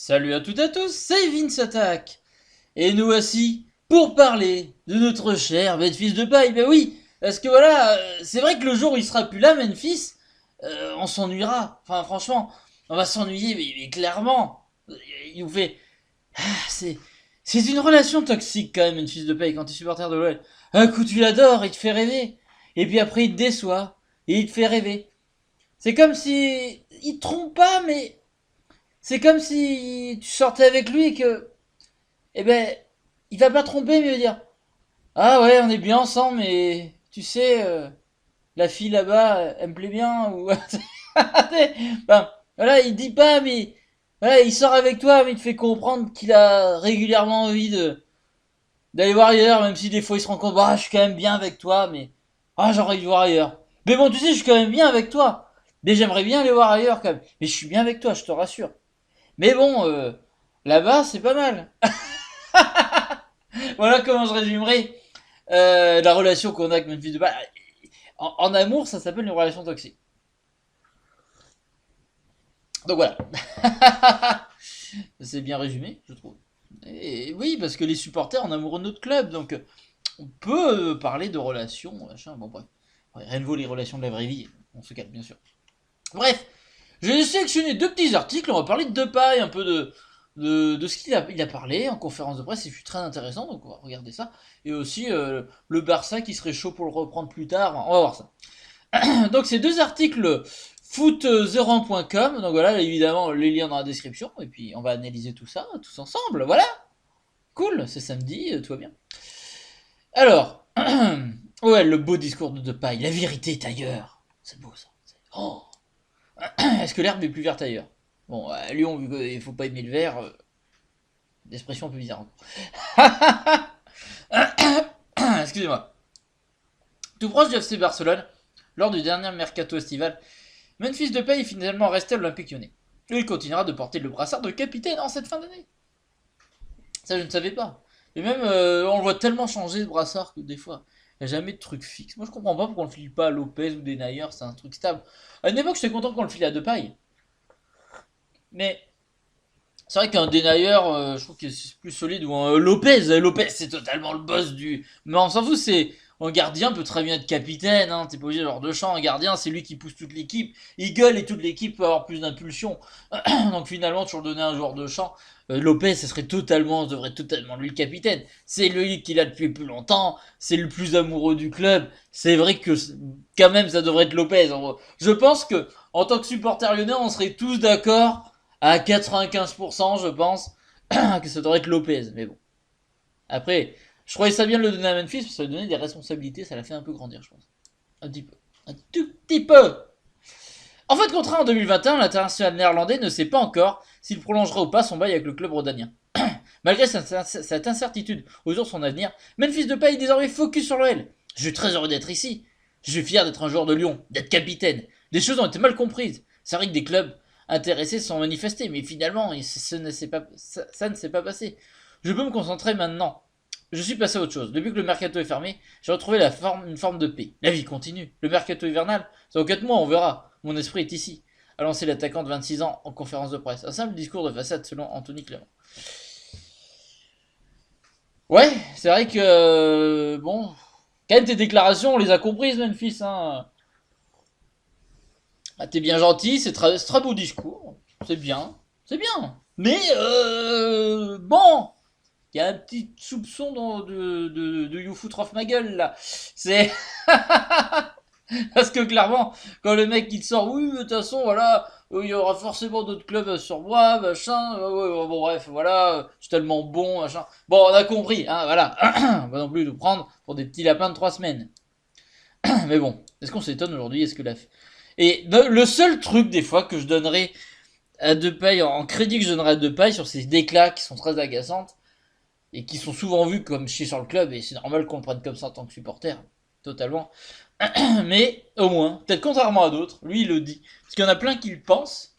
Salut à toutes et à tous, c'est Vince Attack. Et nous voici pour parler de notre cher Memphis Depay. Ben oui, parce que voilà, c'est vrai que le jour où il sera plus là, Memphis, on s'ennuiera. Enfin, franchement, on va s'ennuyer, mais clairement. Il nous fait. Ah, c'est une relation toxique quand même, Memphis Depay, quand tu es supporter de l'OL. Un coup, tu l'adores, il te fait rêver. Et puis après, il te déçoit. Et il te fait rêver. C'est comme si. Il te trompe pas, mais c'est comme si tu sortais avec lui et que, eh ben, il va pas tromper, mais il va dire, ah ouais, on est bien ensemble, mais tu sais, la fille là-bas, elle me plaît bien, ou, enfin, voilà, il dit pas, mais, voilà, il sort avec toi, mais il te fait comprendre qu'il a régulièrement envie d'aller voir ailleurs, même si des fois il se rend compte, bah, je suis quand même bien avec toi, mais, ah, j'ai envie de voir ailleurs. Mais bon, tu sais, je suis quand même bien avec toi. Mais j'aimerais bien aller voir ailleurs quand même. Mais je suis bien avec toi, je te rassure. Mais bon, là-bas, c'est pas mal. Voilà comment je résumerai la relation qu'on a avec Memphis Depay. En amour, ça s'appelle une relation toxique. Donc voilà. C'est bien résumé, je trouve. Et oui, parce que les supporters en amoureux de notre club, donc on peut parler de relations, machin, bon bref. Ouais, rien ne vaut les relations de la vraie vie, on se calme bien sûr. Bref, j'ai sélectionné deux petits articles, on va parler de Depay, un peu de ce qu'il a parlé en conférence de presse, et puis très intéressant, donc on va regarder ça. Et aussi le Barça qui serait chaud pour le reprendre plus tard, on va voir ça. Donc ces deux articles foot01.com, donc voilà, évidemment les liens dans la description, et puis on va analyser tout ça tous ensemble, voilà. Cool, c'est samedi, tout va bien. Alors, ouais, le beau discours de Depay, la vérité est ailleurs. C'est beau ça. Oh. Est-ce que l'herbe est plus verte ailleurs? Bon, à Lyon, vu qu'il faut pas aimer le vert, l'expression un peu bizarre encore. Excusez-moi. Tout proche du FC Barcelone, lors du dernier mercato estival, Memphis Depay est finalement resté à l'Olympique Lyonnais. Et il continuera de porter le brassard de capitaine en cette fin d'année. Ça, je ne savais pas. Et même, on le voit tellement changer de brassard que des fois, il n'y a jamais de truc fixe. Moi, je comprends pas pourquoi on le file pas à Lopez ou des Nayer, c'est un truc stable. À une époque, j'étais content qu'on le file à Depay. Mais c'est vrai qu'un Denayer, je trouve que c'est plus solide. Ou un Lopez. Lopez, c'est totalement le boss du. Mais on s'en fout, c'est. Un gardien peut très bien être capitaine, hein. T'es pas obligé d'avoir deux champs. Un gardien, c'est lui qui pousse toute l'équipe. Il gueule et toute l'équipe peut avoir plus d'impulsion. Donc finalement, tu leur donnais un joueur de champ. Lopez, ce serait totalement, devrait totalement lui le capitaine. C'est lui qui l'a depuis le plus longtemps. C'est le plus amoureux du club. C'est vrai que quand même, ça devrait être Lopez. Je pense que en tant que supporter lyonnais, on serait tous d'accord à 95%, je pense, que ça devrait être Lopez. Mais bon. Après, je trouvais ça bien de le donner à Memphis, parce que ça lui donnait des responsabilités, ça l'a fait un peu grandir, je pense. Un petit peu. Un tout petit peu. En fait, contrat en 2021, l'international néerlandais ne sait pas encore s'il prolongera ou pas son bail avec le club rhodanien. Malgré cette incertitude autour de son avenir, Memphis Depay est désormais focus sur l'OL. Je suis très heureux d'être ici. Je suis fier d'être un joueur de Lyon, d'être capitaine. Des choses ont été mal comprises. C'est vrai que des clubs intéressés sont manifestés, mais finalement, ça ne s'est pas passé. Je peux me concentrer maintenant. Je suis passé à autre chose. Depuis que le mercato est fermé, j'ai retrouvé une forme de paix. La vie continue. Le mercato hivernal, c'est dans 4 mois, on verra. Mon esprit est ici. A lancé l'attaquant de 26 ans en conférence de presse. Un simple discours de façade selon Anthony Clément. Ouais, c'est vrai que bon, quand même tes déclarations, on les a comprises, Memphis. Hein. Ah, t'es bien gentil, c'est très beau discours, c'est bien, c'est bien. Mais bon, il y a un petit soupçon de You Foot Off ma gueule là. C'est parce que clairement, quand le mec il sort, oui, mais de toute façon, voilà, il y aura forcément d'autres clubs sur moi, machin, ouais, bon, bref, voilà, je suis tellement bon, machin. Bon, on a compris, hein, voilà. On va non plus nous prendre pour des petits lapins de 3 semaines. Mais bon, est-ce qu'on s'étonne aujourd'hui? Est-ce que la. Et le seul truc, des fois, que je donnerais à Depay, en crédit que je donnerais à Depay sur ces déclats qui sont très agaçantes, et qui sont souvent vus comme chier sur le club, et c'est normal qu'on le prenne comme ça en tant que supporter, totalement. Mais au moins, peut-être contrairement à d'autres, lui il le dit. Parce qu'il y en a plein qui le pensent,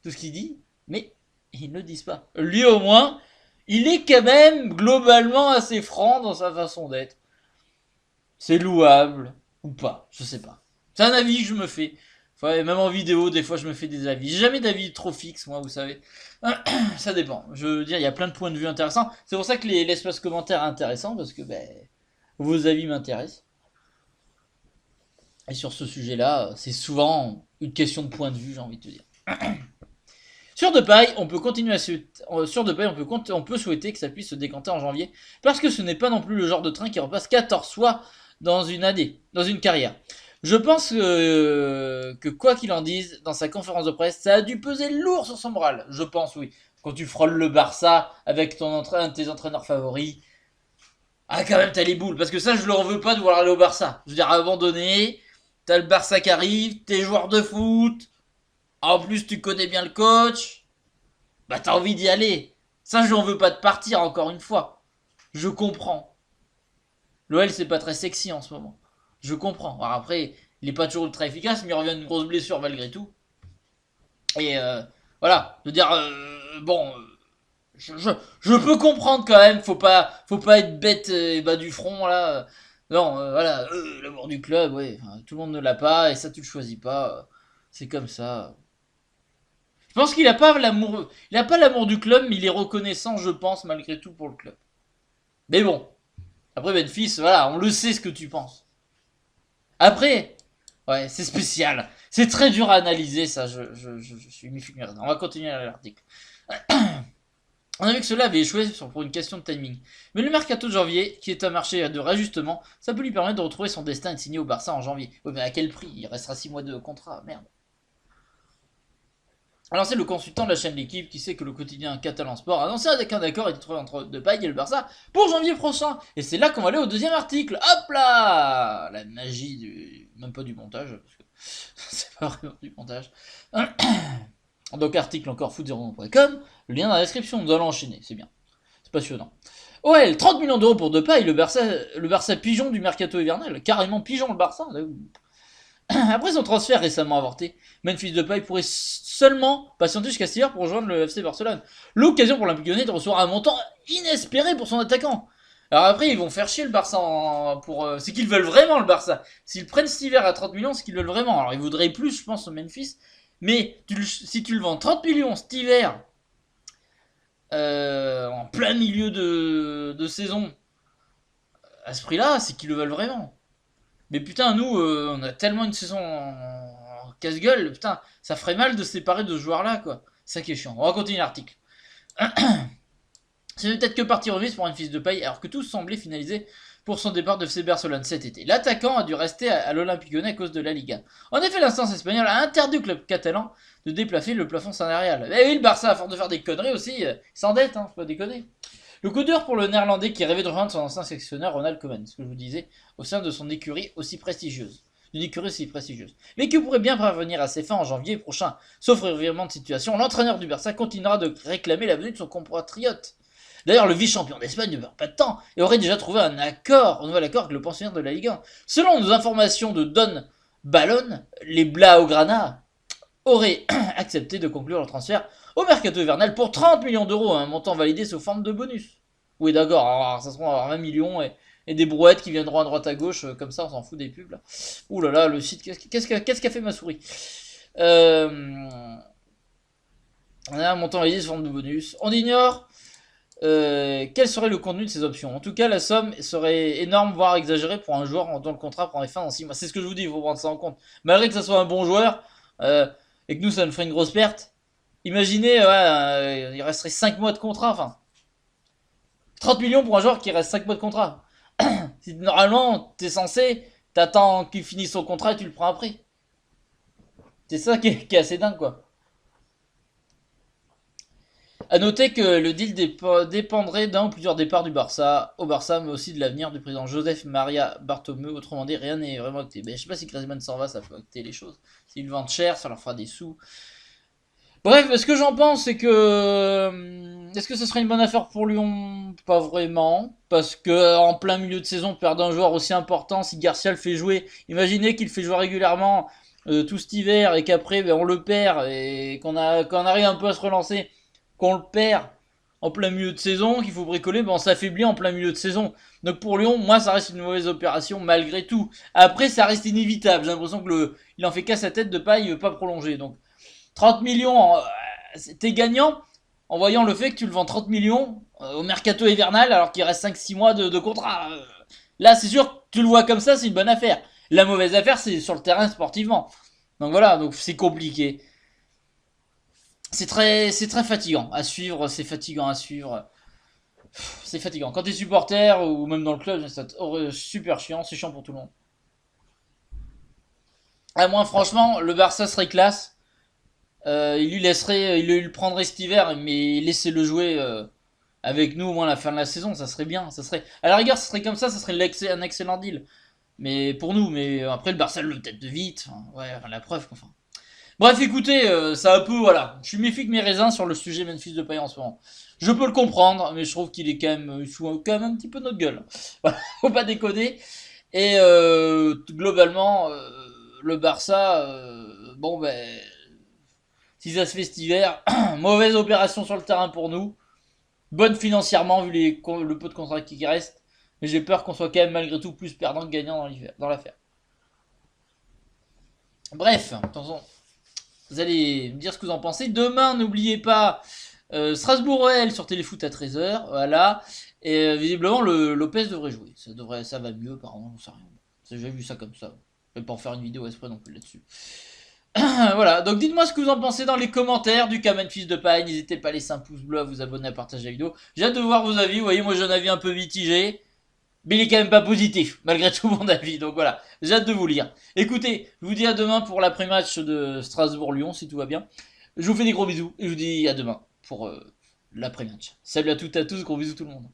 tout ce qu'il dit, mais ils ne le disent pas. Lui au moins, il est quand même globalement assez franc dans sa façon d'être. C'est louable, ou pas, je sais pas. C'est un avis que je me fais. Ouais, même en vidéo, des fois je me fais des avis. J'ai jamais d'avis trop fixe, moi, vous savez. Ça dépend. Je veux dire, il y a plein de points de vue intéressants. C'est pour ça que l'espace commentaire est intéressant, parce que ben, vos avis m'intéressent. Et sur ce sujet-là, c'est souvent une question de point de vue, j'ai envie de te dire. Sur Depay, on peut continuer sur Depay, on peut souhaiter que ça puisse se décanter en janvier, parce que ce n'est pas non plus le genre de train qui repasse 14 fois dans une année, dans une carrière. Je pense que quoi qu'il en dise, dans sa conférence de presse, ça a dû peser lourd sur son moral. Je pense, oui. Quand tu frôles le Barça avec un de tes entraîneurs favoris, ah, quand même, t'as les boules. Parce que ça, je leur veux pas de voir aller au Barça. Je veux dire, abandonné, t'as le Barça qui arrive, t'es joueur de foot, en plus tu connais bien le coach, bah t'as envie d'y aller. Ça, je n'en veux pas de partir, encore une fois. Je comprends. L'OL, c'est pas très sexy en ce moment. Je comprends. Alors après, il est pas toujours ultra efficace, mais il revient d'une grosse blessure malgré tout. Et voilà, je veux dire, bon, je peux comprendre quand même, faut pas être bête et bas du front là. Non, voilà, l'amour du club, ouais, enfin, tout le monde ne l'a pas et ça tu le choisis pas. C'est comme ça. Je pense qu'il a pas l'amour, il a pas l'amour du club, mais il est reconnaissant, je pense, malgré tout pour le club. Mais bon, après Memphis, voilà, on le sait ce que tu penses. Après, ouais, c'est spécial. C'est très dur à analyser, ça, je suis mi On va continuer l'article. On a vu que cela avait échoué pour une question de timing. Mais le mercato de janvier, qui est un marché de réajustement, ça peut lui permettre de retrouver son destin et de signer au Barça en janvier. Oui, mais à quel prix? Il restera 6 mois de contrat, merde. Alors c'est le consultant de la chaîne L'équipe qui sait que le quotidien Catalan Sport a annoncé qu'un accord était trouvé entre Depay et le Barça pour janvier prochain. Et c'est là qu'on va aller au deuxième article. Hop là, la magie du... même pas du montage, parce que c'est pas vraiment du montage. Donc article encore foot0.com, le lien dans la description, nous allons enchaîner, c'est bien. C'est passionnant. OL, 30 millions d'euros pour Depay, le Barça pigeon du mercato hivernal, carrément pigeon le Barça. Après son transfert récemment avorté, Memphis Depay pourrait seulement patienter jusqu'à cet hiver pour rejoindre le FC Barcelone. L'occasion pour l'Olympique Lyonnais de recevoir un montant inespéré pour son attaquant. Alors après, ils vont faire chier le Barça c'est qu'ils veulent vraiment le Barça. S'ils prennent cet hiver à 30 millions, c'est qu'ils veulent vraiment. Alors ils voudraient plus, je pense, au Memphis. Mais si tu le vends 30 millions cet hiver, en plein milieu de saison, à ce prix-là, c'est qu'ils le veulent vraiment. Mais putain, nous, on a tellement une saison en casse-gueule, putain, ça ferait mal de se séparer de ce joueur-là, quoi. C'est ça qui est chiant. On va continuer l'article. Ce n'est peut-être que partie remise pour une fils de paille, alors que tout semblait finalisé pour son départ de FC Barcelone cet été. L'attaquant a dû rester à l'Olympique Lyonnais à cause de la Liga. En effet, l'instance espagnole a interdit au club catalan de déplacer le plafond salarial. Mais oui, le Barça, à force de faire des conneries aussi, il s'endette, hein, faut pas déconner. Le coup dur pour le néerlandais qui rêvait de rejoindre son ancien sélectionneur Ronald Koeman, ce que je vous disais, au sein de son écurie aussi prestigieuse. Une écurie aussi prestigieuse. Mais qui pourrait bien parvenir à ses fins en janvier prochain. Sauf revirement de situation, l'entraîneur du Barça continuera de réclamer la venue de son compatriote. D'ailleurs, le vice-champion d'Espagne ne perd pas de temps et aurait déjà trouvé un nouvel accord avec le pensionnaire de la Ligue 1. Selon nos informations de Don Ballon, les Blaugrana auraient accepté de conclure le transfert au mercato hivernal pour 30 millions d'euros, un montant validé sous forme de bonus. Oui, d'accord, alors ça sera 20 millions et des brouettes qui viendront à droite à gauche, comme ça on s'en fout des pubs là. Ouh là là, le site, qu'est-ce qu'a fait ma souris On a un montant validé sous forme de bonus. On ignore quel serait le contenu de ces options. En tout cas, la somme serait énorme, voire exagérée pour un joueur dont le contrat prendrait fin dans 6 mois. C'est ce que je vous dis, il faut prendre ça en compte. Malgré que ça soit un bon joueur, et que nous, ça nous ferait une grosse perte, imaginez, il resterait 5 mois de contrat, enfin. 30 millions pour un joueur qui reste 5 mois de contrat. Si normalement, t'es censé, t'attends qu'il finisse son contrat et tu le prends après. C'est ça qui est assez dingue, quoi. A noter que le deal dépendrait d'un ou plusieurs départs du Barça au Barça, mais aussi de l'avenir du président Joseph Maria Bartomeu. Autrement dit, rien n'est vraiment acté. Ben, je sais pas si Griezmann s'en va, ça peut acter les choses. S'ils le vendent cher, ça leur fera des sous. Bref, ce que j'en pense, c'est que est-ce que ce serait une bonne affaire pour Lyon? Pas vraiment, parce que en plein milieu de saison, perdre un joueur aussi important, si Garcia le fait jouer, imaginez qu'il fait jouer régulièrement tout cet hiver et qu'après ben, on le perd et qu'on arrive un peu à se relancer, qu'on le perd. en plein milieu de saison, qu'il faut bricoler, ben on s'affaiblit en plein milieu de saison. Donc pour Lyon, moi ça reste une mauvaise opération malgré tout. Après ça reste inévitable, j'ai l'impression que il en fait qu'à sa tête de paille, il veut pas prolonger. Donc 30 millions, t'es gagnant en voyant le fait que tu le vends 30 millions au mercato hivernal alors qu'il reste 5-6 mois de contrat. Là c'est sûr que tu le vois comme ça, c'est une bonne affaire. La mauvaise affaire c'est sur le terrain sportivement. Donc voilà, donc c'est compliqué. C'est très fatigant à suivre, c'est fatigant à suivre. C'est fatigant. Quand t'es supporter ou même dans le club, c'est super chiant, c'est chiant pour tout le monde. À moins franchement, le Barça serait classe. Il lui prendrait cet hiver, mais laissez-le jouer avec nous au moins à la fin de la saison, ça serait bien. Ça serait, à la rigueur, ça serait comme ça serait un excellent deal. Mais pour nous, mais après le Barça le tête de vite, enfin, ouais, enfin, la preuve. Enfin. Bref, écoutez, ça un peu, voilà. Je suis méfiant que mes raisins sur le sujet Memphis Depay en ce moment. Je peux le comprendre, mais je trouve qu'il est quand même, il fout quand même un petit peu notre gueule. Voilà, faut pas déconner. Et globalement, le Barça, bon ben, si ça se fait cet hiver, mauvaise opération sur le terrain pour nous. Bonne financièrement vu le peu de contrats qui restent. Mais j'ai peur qu'on soit quand même malgré tout plus perdant que gagnant dans l'affaire. Bref, attention, vous allez me dire ce que vous en pensez. Demain, n'oubliez pas Strasbourg-OL sur Téléfoot à 13h. Voilà. Et visiblement, le Lopez devrait jouer. Ça va mieux, apparemment, j'en sais rien. J'ai vu ça comme ça. Je vais pas en faire une vidéo exprès non plus là-dessus. Voilà, donc dites-moi ce que vous en pensez dans les commentaires du Kamen Fils de Paille. N'hésitez pas à laisser un pouce bleu, à vous abonner, à partager la vidéo. J'ai hâte de voir vos avis. Vous voyez, moi j'ai un avis un peu mitigé. Mais il est quand même pas positif, malgré tout mon avis. Donc voilà, j'ai hâte de vous lire. Écoutez, je vous dis à demain pour l'après-match de Strasbourg-Lyon, si tout va bien. Je vous fais des gros bisous et je vous dis à demain pour l'après-match. Salut à toutes et à tous, gros bisous tout le monde.